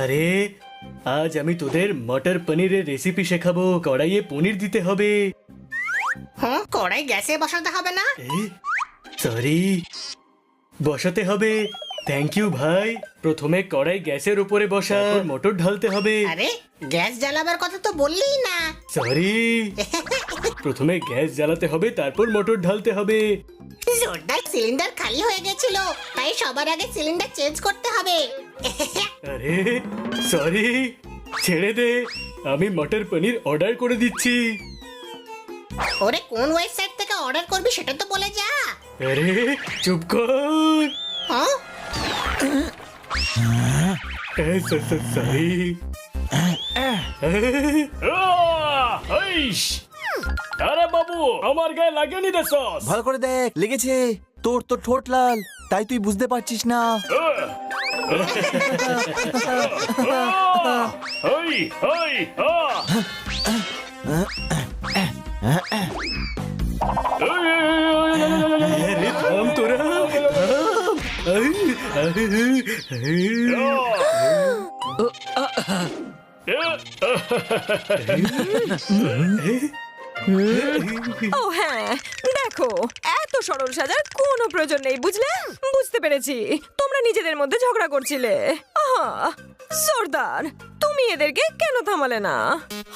আরে আজ আমি তোদের মটর পনিরের রেসিপি শেখাবো। কড়াইয়ে পনির দিতে হবে। হ্যাঁ, কড়াই গ্যাসে বসাতে হবে না? সরি, বসাতে হবে। থ্যাংক ইউ ভাই। প্রথমে কড়াই গ্যাসের উপরে বসা, মটর ঢালতে হবে। আরে গ্যাস জ্বালাবার কথা তো বললেই না। সরি, প্রথমে গ্যাস জ্বালাতে হবে, তারপর মটর ঢালতে হবে। জোরদার সিলিন্ডার খালি হয়ে গেছিল, তাই সবার আগে সিলিন্ডার চেঞ্জ করতে হবে। আরে সরি, ছেড়ে দে, আমি মটর পনির অর্ডার করে দিচ্ছি। ওরে কোন ওয়েবসাইট থেকে অর্ডার করবি সেটা তো বলে যা। আরে চুপ কর। হ্যাঁ, সরি। আরে বাবু, আমার গায়ে লাগেনি রে সস। ভালো করে দেখ, লেগেছে। তোর তো ঠোঁট লাল, তাই তুই বুঝতে পারছিস না। আরে থাম তোরা, ও হ্যাঁ, দেখো এত সরল সাজার কোনো প্রয়োজন নেই, বুঝলে? বুঝতে পেরেছি, তোমরা নিজেদের মধ্যে ঝগড়া করছিলে। আহা, সর্দার, তুমি এদেরকে কেন থামালে না?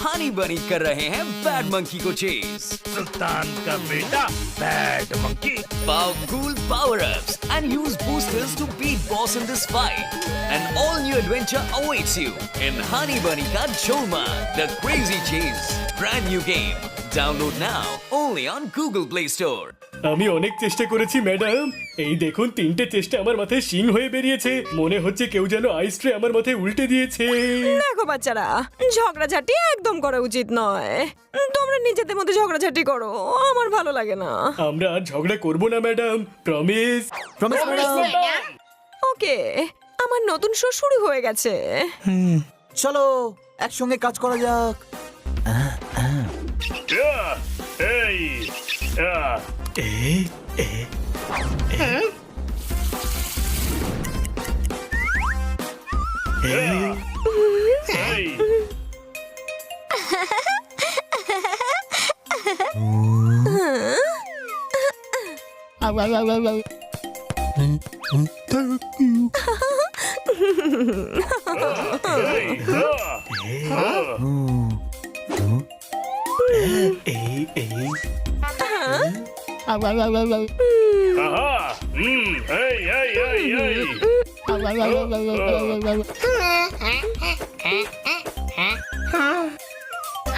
हनी बनी कर रहे हैं बैड मंकी को चेज। सुल्तान का बेटा bad monkey. Powerful power-ups and use boosters to beat boss in this fight. An all-new adventure awaits you in Honey Bunny Ka Jholma, the Crazy Chase. Brand new game. Download now only on Google Play Store. আমি অনেক চেষ্টা করেছি madam. এই দেখুন, 3টে চেষ্টা আমার মাথায় শিং হয়ে বেরিয়েছে। মনে হচ্ছে কেউ যেন আইস ট্রে আমার মাথায় উল্টে দিয়েছে। দেখো বাচ্চারা, ঝগড়াঝাটি একদম করা উচিত নয়। তোমরা নিজেদের মধ্যে ঝগড়াঝাটি করো, আমার ভালো লাগে না। আমরা আর ঝগড়া করব না madam, promise. Promise madam. Okay, আমার নতুন শো শুরু হয়ে গেছে। চলো একসঙ্গে কাজ করা যাক। এই এই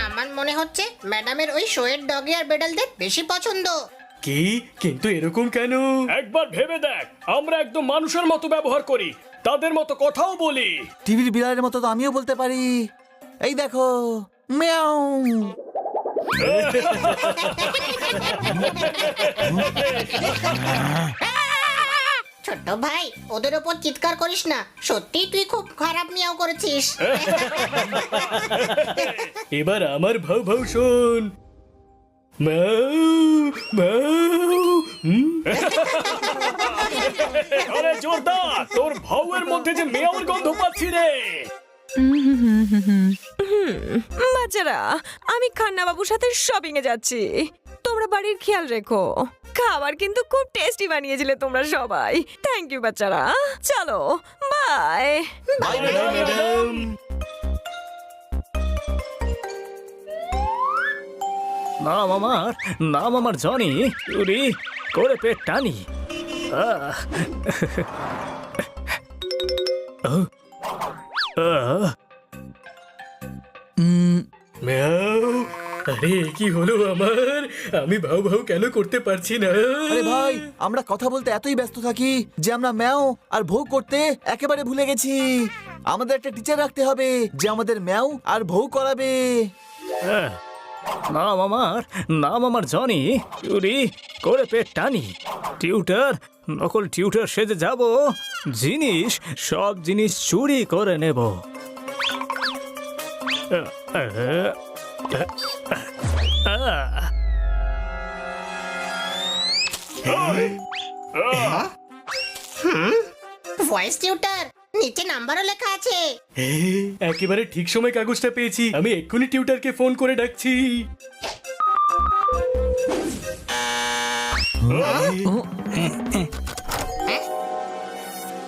আমার মনে হচ্ছে ম্যাডামের ওই শোয়ের ডগি আর বেডালদের বেশি পছন্দ। কি? কিন্তু এরকম কেন? একবার ভেবে দেখ, আমরা একদম মানুষের মতো ব্যবহার করি, তাদের মতো কথাও বলি। টিভির বিড়ালের মতো তো আমিও বলতে পারি। এই দেখো, মিয়াও। ছোট ভাই, ওদের ওপর চিৎকার করিস না, সত্যি তুই খুব খারাপ মিয়াও করেছিস। এবার আমার ভাউ ভাউ শোন। মাউ, মাউ, আরে জোরদার, তোর ভাউয়ের মধ্যে যে মেয়র গন্ধ পাচ্ছি রে। বাচ্চারা, আমি খান্না বাবুর সাথে শপিং এ যাচ্ছি। তোমরা বাড়ির খেয়াল রেখো। খাবার কিন্তু খুব টেস্টি বানিয়েছিলে তোমরা সবাই। থ্যাংক ইউ বাচ্চারা, চলো বাই। ম্যাডাম। নাম আমার জনি। চুরি করে পেট টানি। মিয়াও। আরে কি হলো আমার? আমি ভাউ ভাউ কেন করতে পারছি না? আরে ভাই, আমরা কথা বলতে এতই ব্যস্ত থাকি যে আমরা ম্যাও আর ভৌ করতে একেবারে ভুলে গেছি। আমাদের একটা টিচার রাখতে হবে যে আমাদের ম্যাও আর ভৌ করাবে। নাম আমার জনি। চুরি করে পেট টানি। টিউটার, নকল টিউটার সেজে যাব, সব জিনিস চুরি করে নেব। ভয়েস টিউটার, নিচে নাম্বারও লেখা আছে। একেবারে ঠিক সময় কাগজটা পেয়েছি। আমি এক্ষুনি টিউটারকে ফোন করে ডাকছি।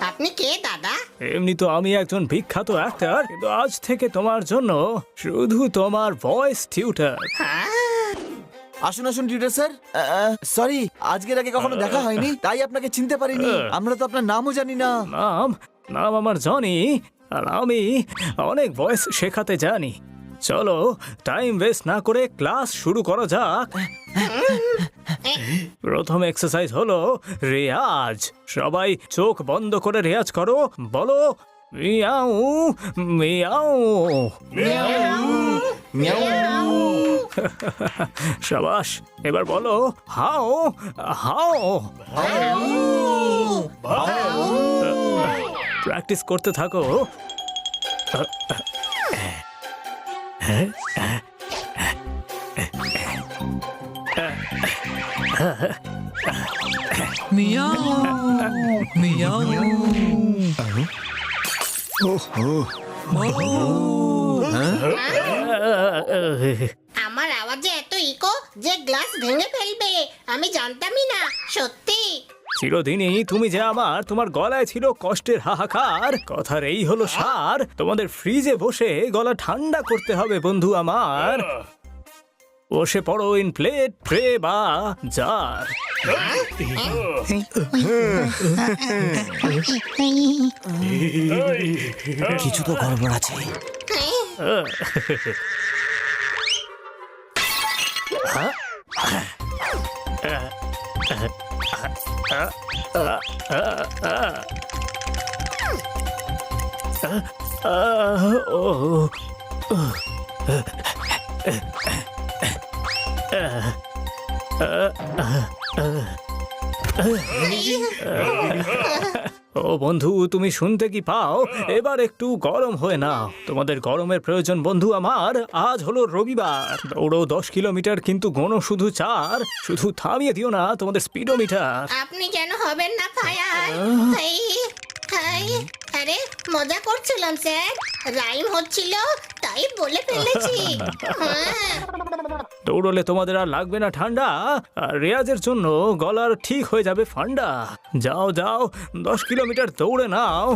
আপনি কে দাদা? এমনি তো আমি একজন বিখ্যাত অ্যাক্টর, কিন্তু আজ থেকে তোমার জন্য শুধু তোমার ভয়েস টিউটার। আসুন আসুন টিউটার স্যার। সরি, আজকের আগে কখনো দেখা হয়নি, তাই আপনাকে চিনতে পারিনি। আমরা তো আপনার নামও জানি না। নাম নাম আমার জনি, আর আমি অনেক ভয়েস শেখাতে জানি। চলো টাইম ওয়েস্ট না করে ক্লাস শুরু করা যাক। প্রথম এক্সারসাইজ হলো রেয়াজ। সবাই চোখ বন্ধ করে রেয়াজ করো। বলো মিয়াও মিয়াও। শাবাশ, এবার বলো হাও হাও। প্র্যাকটিস করতে থাকো। আমার আওয়াজে এত ইকো যে গ্লাস ভেঙে ফেলবে, আমি জানতামই না, সত্যি। চিরদিনই তুমি যে আমার, তোমার গলায় ছিল কষ্টের হাহাকার। কথার এই হলো সার। তোমাদের ফ্রিজে বসে গলা ঠান্ডা করতে হবে বন্ধু আমার। বসে পড়ো ইন প্লেট, ট্রে বা জার। কিছু তো গড়বড় আছে। ও বন্ধু, তুমি শুনতে কি পাও? এবার একটু গরম হয়ে নাও। তোমাদের গরমের প্রয়োজন বন্ধু আমার। আজ হলো রবিবার। দৌড়ো 10 কিলোমিটার, কিন্তু গোনো শুধু 4। শুধু থামিয়ে দিও না তোমাদের স্পিডোমিটার। আপনি যেন হবেন না ফায়ার। আরে মজা করছিলাম স্যার, রাইম হচ্ছিল তাই বলে ফেলেছি। দৌড়লে তোমাদের আর লাগবে না ঠান্ডা, আর রেয়াজের জন্য গলার ঠিক হয়ে যাবে ফান্ডা। যাও যাও, 10 কিলোমিটার দৌড়ে নাও।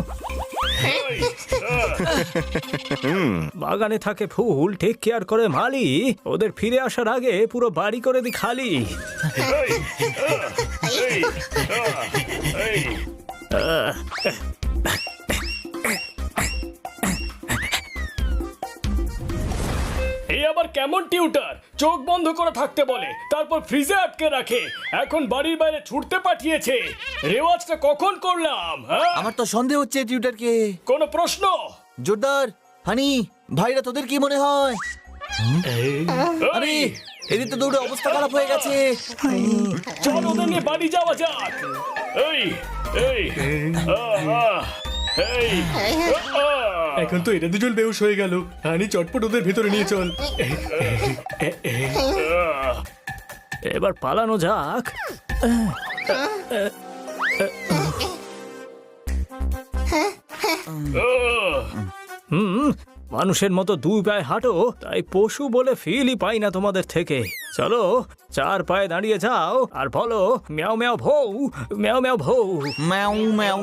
বাগানে থাকে ফুল, টেক কেয়ার করে মালি। ওদের ফিরে আসার আগে পুরো বাড়ি করে দি খালি। এই আবার কেমন টিউটার? চোখ বন্ধ করে থাকতে বলে, তারপর ফ্রিজে আটকে রাখে, এখন বাড়ির বাইরে ছুটতে পাঠিয়েছে। রেওয়াজটা কখন করলাম? আমার তো সন্দেহ হচ্ছে টিউটারকে। কোনো প্রশ্ন? জোরদার, হানি, ভাইরা তোদের কি মনে হয়? আরে এদের তো দৌড়ে অবস্থা খারাপ হয়ে গেছে। চল ওদের নিয়ে বাড়ি যাওয়া যাক। এই এই এখন তো এরা দুজন বেহুশ হয়ে গেল। হানি চটপট ওদের ভেতরে নিয়ে চল। এবার পালানো যাক। মানুষের মতো 2 পায়ে হাঁটো, তাই পশু বলে ফিলই পাই না তোমাদের থেকে। চলো 4 পায়ে দাঁড়িয়ে যাও আর বলো ম্যাও ম্যাও ভৌ, ম্যাও ম্যাও ভৌ। ম্যাও ম্যাও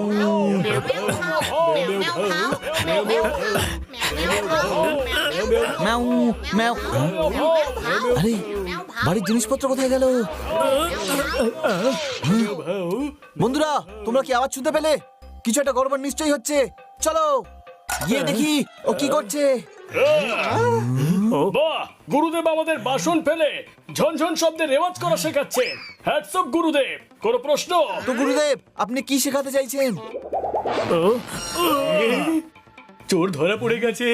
ম্যাও ম্যাও। আরে বাড়ির জিনিসপত্র কোথায় গেল? বন্ধুরা, তোমরা কি আওয়াজ শুনতে পেলে? কিছু একটা গড়বড় নিশ্চয়ই হচ্ছে। চলো গিয়ে দেখি ও কি করছে। বাহ, গুরুদেব আমাদের বাসন ফেলে ঝনঝন শব্দে রেওয়াজ করা শেখাচ্ছে। হ্যাটস অফ গুরুদেব। কোনো প্রশ্ন? তো গুরুদেব, আপনি কি শেখাতে চাইছেন? চোর ধরা পড়ে গেছে।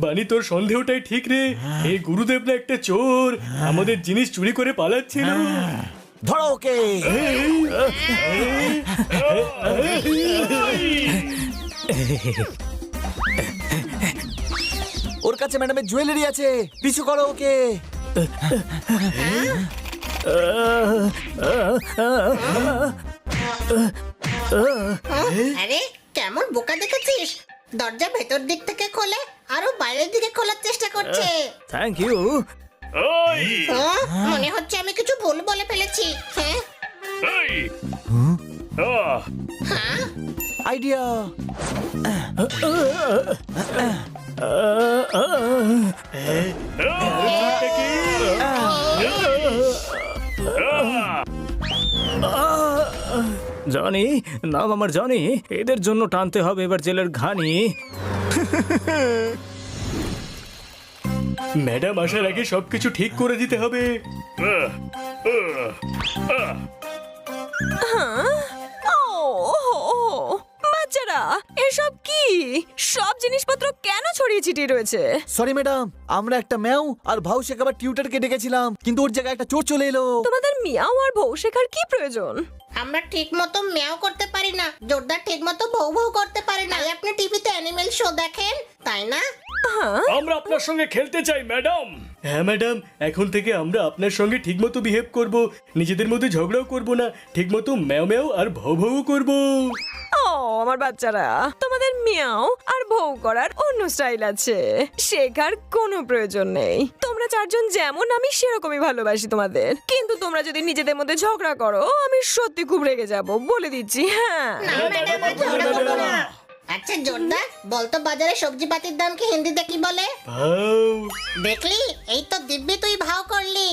বানি, তোর সন্দেহটাই ঠিক রে। এই গুরুদেব না একটা চোর, আমাদের জিনিস চুরি করে পালাচ্ছিল। ধরো ওকে। ওর কাছে কাছে ম্যাডামের জুয়েলারি আছে, পিছু করো ওকে। আরে কেমন বোকা দেখেছিস, দরজা ভেতর দিক থেকে খোলে আরো বাইরের দিকে খোলার চেষ্টা করছে। Thank you. ওই মনে হচ্ছে আমি কিছু ভুল বলে ফেলেছি। হ্যাঁ এই আহ, আইডিয়া। এটা কি? জনি, নাম আমার জনি। এদের জন্য টানতে হবে এবার জেলের ঘানি। ম্যাডাম আসার আগে সবকিছু ঠিক করে দিতে হবে। বাচ্চারা, এসব কি? সব জিনিসপত্র কেন ছড়িয়ে ছিটিয়ে রয়েছে? সরি ম্যাডাম, আমরা একটা ম্যাও আর ভাউ শেখাবার টিউটারকে ডেকেছিলাম, কিন্তু ওর জায়গায় একটা চোর চলে এলো। তোমাদের মিয়াও আর বউ শেখার কি প্রয়োজন? আমরা ঠিক মতো ম্যাও করতে পারি না, জোরদার ঠিক মতো ভৌ ভৌ করতে পারি না। তাই আপনি টিভিতে অ্যানিমেল শো দেখেন, তাই না? আমরা আপনার সঙ্গে খেলতে চাই ম্যাডাম। হ্যাঁ ম্যাডাম, এখন থেকে আমরা আপনার সঙ্গে ঠিকমতো বিহেভ করব, নিজেদের মধ্যে ঝগড়াও করব না, ঠিকমতো ম্যাও ম্যাও আর ভৌ ভৌ করব। ও আমার বাচ্চারা, তোমাদের মিয়াও আর বউ করার অন্য স্টাইল আছে, শেখার কোনো প্রয়োজন নেই। তোমরা চারজন যেমন, আমি সেরকমই ভালোবাসি তোমাদের। কিন্তু তোমরা যদি নিজেদের মধ্যে ঝগড়া করো, আমি সত্যি খুব রেগে যাব, বলে দিচ্ছি। হ্যাঁ, না ম্যাডাম, আর ঝগড়া করবো না। আচ্ছা জোরদার, বলতো বাজারে সবজি পাতির দাম কি হিন্দিতে কি বলে? ভাউ দেখলি, এই তো দিব্যি তুই ভাও করলি।